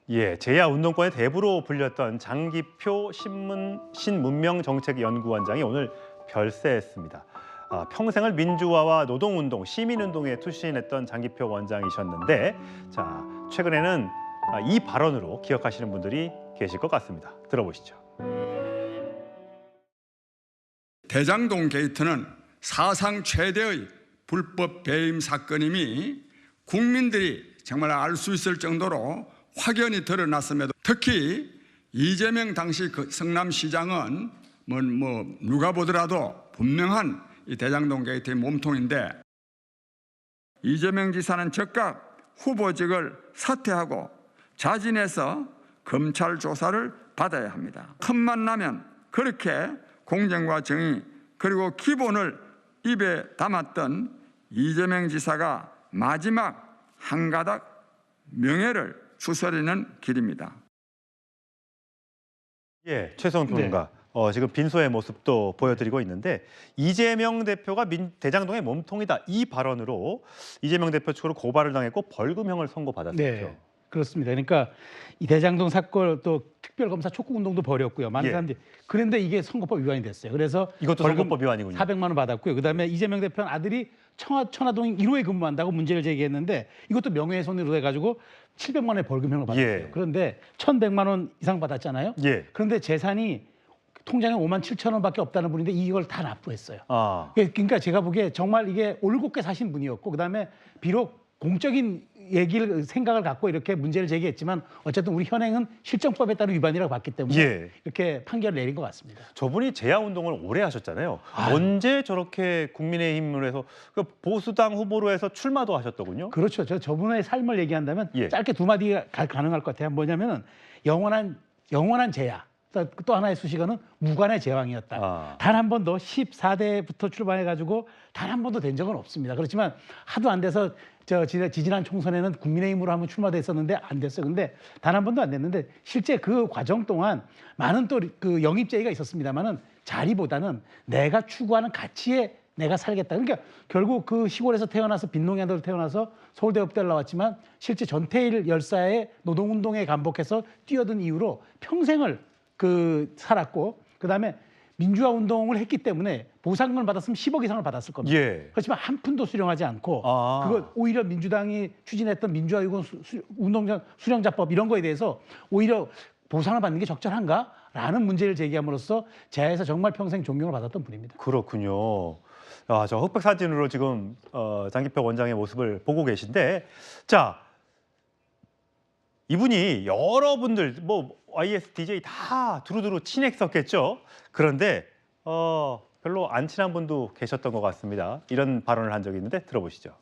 예, 제야 운동권의 대부로 불렸던 장기표 신문명정책연구원장이 오늘 별세했습니다. 평생을 민주화와 노동운동, 시민운동에 투신했던 장기표 원장이셨는데, 자, 최근에는 이 발언으로 기억하시는 분들이 계실 것 같습니다. 들어보시죠. 대장동 게이트는 사상 최대의 불법 배임 사건임이 국민들이 정말 알 수 있을 정도로 확연히 드러났음에도, 특히 이재명 당시 그 성남시장은 누가 보더라도 분명한 이 대장동 게이트의 몸통인데, 이재명 지사는 즉각 후보직을 사퇴하고 자진해서 검찰 조사를 받아야 합니다. 틈만 나면 그렇게 공정과 정의 그리고 기본을 입에 담았던 이재명 지사가 마지막 한 가닥 명예를 추스리는 길입니다. 예, 최성훈 평론가. 지금 빈소의 모습도 보여드리고 있는데, 이재명 대표가 대장동의 몸통이다, 이 발언으로 이재명 대표 측으로 고발을 당했고 벌금형을 선고받았었죠. 네, 그렇습니다. 그러니까 이 대장동 사건 또 특별검사 촉구 운동도 벌였고요. 많은 사람들이 그런데 이게 선거법 위반이 됐어요. 그래서 이것도 선거법 위반이군요. 400만 원 받았고요. 그다음에 이재명 대표는 아들이 천화동 1호에 근무한다고 문제를 제기했는데 이것도 명예훼손으로 해가지고 700만 원의 벌금형을 받았어요. 그런데 1,100만 원 이상 받았잖아요. 그런데 재산이 통장에 5만 7천 원밖에 없다는 분인데 이걸 다 납부했어요. 그러니까 제가 보기에 정말 이게 올곧게 사신 분이었고, 그다음에 비록 공적인 생각을 갖고 이렇게 문제를 제기했지만 어쨌든 우리 현행은 실정법에 따른 위반이라고 봤기 때문에 이렇게 판결을 내린 것 같습니다. 저분이 제야 운동을 오래 하셨잖아요. 언제 저렇게 국민의힘으로 해서 보수당 후보로 해서 출마도 하셨더군요. 그렇죠. 저분의 삶을 얘기한다면 짧게 두 마디가 가능할 것 같아요. 뭐냐면은 영원한 제야. 또 하나의 수식어는 무관의 제왕이었다. 단 한 번도 14대부터 출마해가지고 단 한 번도 된 적은 없습니다. 그렇지만 하도 안 돼서 지지난 총선에는 국민의힘으로 한번 출마도 했었는데 안 됐어요. 근데 단 한 번도 안 됐는데 실제 그 과정 동안 많은 또 그 영입제의가 있었습니다만은 자리보다는 내가 추구하는 가치에 내가 살겠다. 그러니까 결국 그 시골에서 태어나서 빈농의 아들로 태어나서 서울대법대를 나왔지만 실제 전태일 열사의 노동운동에 감복해서 뛰어든 이유로 평생을 살았고, 그다음에 민주화 운동을 했기 때문에 보상금을 받았으면 10억 이상을 받았을 겁니다. 그렇지만 한 푼도 수령하지 않고 그거 오히려 민주당이 추진했던 민주화 유공 운동 수령자법 이런 거에 대해서 오히려 보상을 받는 게 적절한가라는 문제를 제기함으로써 제야에서 정말 평생 존경을 받았던 분입니다. 그렇군요. 저 흑백 사진으로 지금 장기표 원장의 모습을 보고 계신데, 자, 이분이 여러분들 YS DJ 다 두루두루 친했었겠죠. 그런데 별로 안 친한 분도 계셨던 것 같습니다. 이런 발언을 한 적이 있는데 들어보시죠.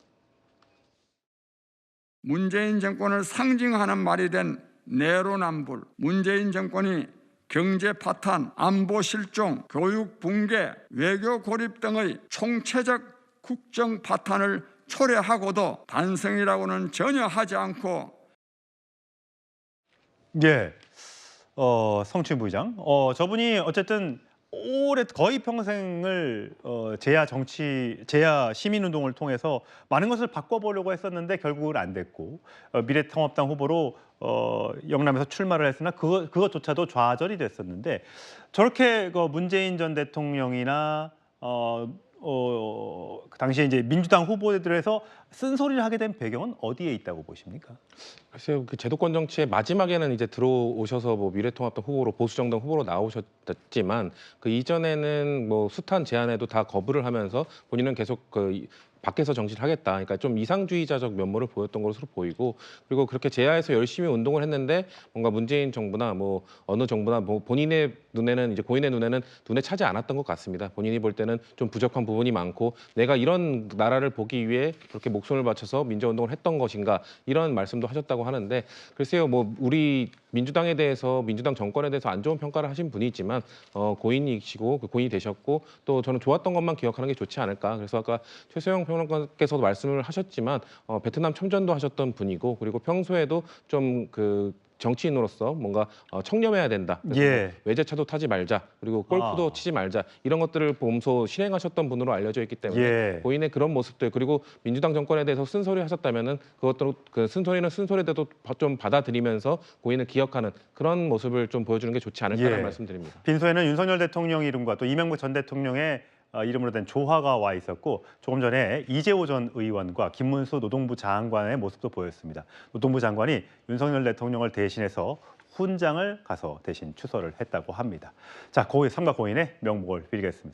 문재인 정권을 상징하는 말이 된 내로남불, 문재인 정권이 경제 파탄, 안보 실종, 교육 붕괴, 외교 고립 등의 총체적 국정 파탄을 초래하고도 반성이라고는 전혀 하지 않고. 성추인 부의장. 저분이 어쨌든 거의 평생을 제야 시민운동을 통해서 많은 것을 바꿔보려고 했었는데 결국은 안 됐고, 미래통합당 후보로 영남에서 출마를 했으나 그것조차도 좌절이 됐었는데, 저렇게 문재인 전 대통령이나 그 당시에 이제 민주당 후보들에서 쓴소리를 하게 된 배경은 어디에 있다고 보십니까? 글쎄요, 그 제도권 정치의 마지막에는 이제 들어오셔서 미래통합당 후보로 보수정당 후보로 나오셨지만 그 이전에는 숱한 제안에도 다 거부를 하면서 본인은 계속 밖에서 정치를 하겠다. 그러니까 좀 이상주의자적 면모를 보였던 것으로 보이고, 그리고 그렇게 제야에서 열심히 운동을 했는데 뭔가 문재인 정부나 어느 정부나 본인의 눈에는 이제 고인의 눈에는 눈에 차지 않았던 것 같습니다. 본인이 볼 때는 좀 부족한 부분이 많고 내가 이런 나라를 보기 위해 그렇게 목숨을 바쳐서 민주화운동을 했던 것인가, 이런 말씀도 하셨다고 하는데, 글쎄요, 우리 민주당에 대해서, 민주당 정권에 대해서 안 좋은 평가를 하신 분이지만 고인이시고 고인이 되셨고, 또 저는 좋았던 것만 기억하는 게 좋지 않을까. 그래서 아까 최소영 평론가께서도 말씀을 하셨지만 베트남 참전도 하셨던 분이고, 그리고 평소에도 좀 정치인으로서 뭔가 청렴해야 된다. 그래서 예. 외제차도 타지 말자. 그리고 골프도 치지 말자. 이런 것들을 보험소 실행하셨던 분으로 알려져 있기 때문에 예. 본인의 그런 모습들 그리고 민주당 정권에 대해서 쓴소리 하셨다면은 그것도 그 쓴소리는 쓴소리대로 좀 받아들이면서 고인을 기억하는 그런 모습을 좀 보여주는 게 좋지 않을까라는 예. 말씀드립니다. 빈소에는 윤석열 대통령 이름과 또 이명박 전 대통령의 이름으로 된 조화가 와 있었고 조금 전에 이재호 전 의원과 김문수 노동부 장관의 모습도 보였습니다. 노동부 장관이 윤석열 대통령을 대신해서 훈장을 가서 대신 추서를 했다고 합니다. 자, 고인 삼가 고인의 명복을 빌겠습니다.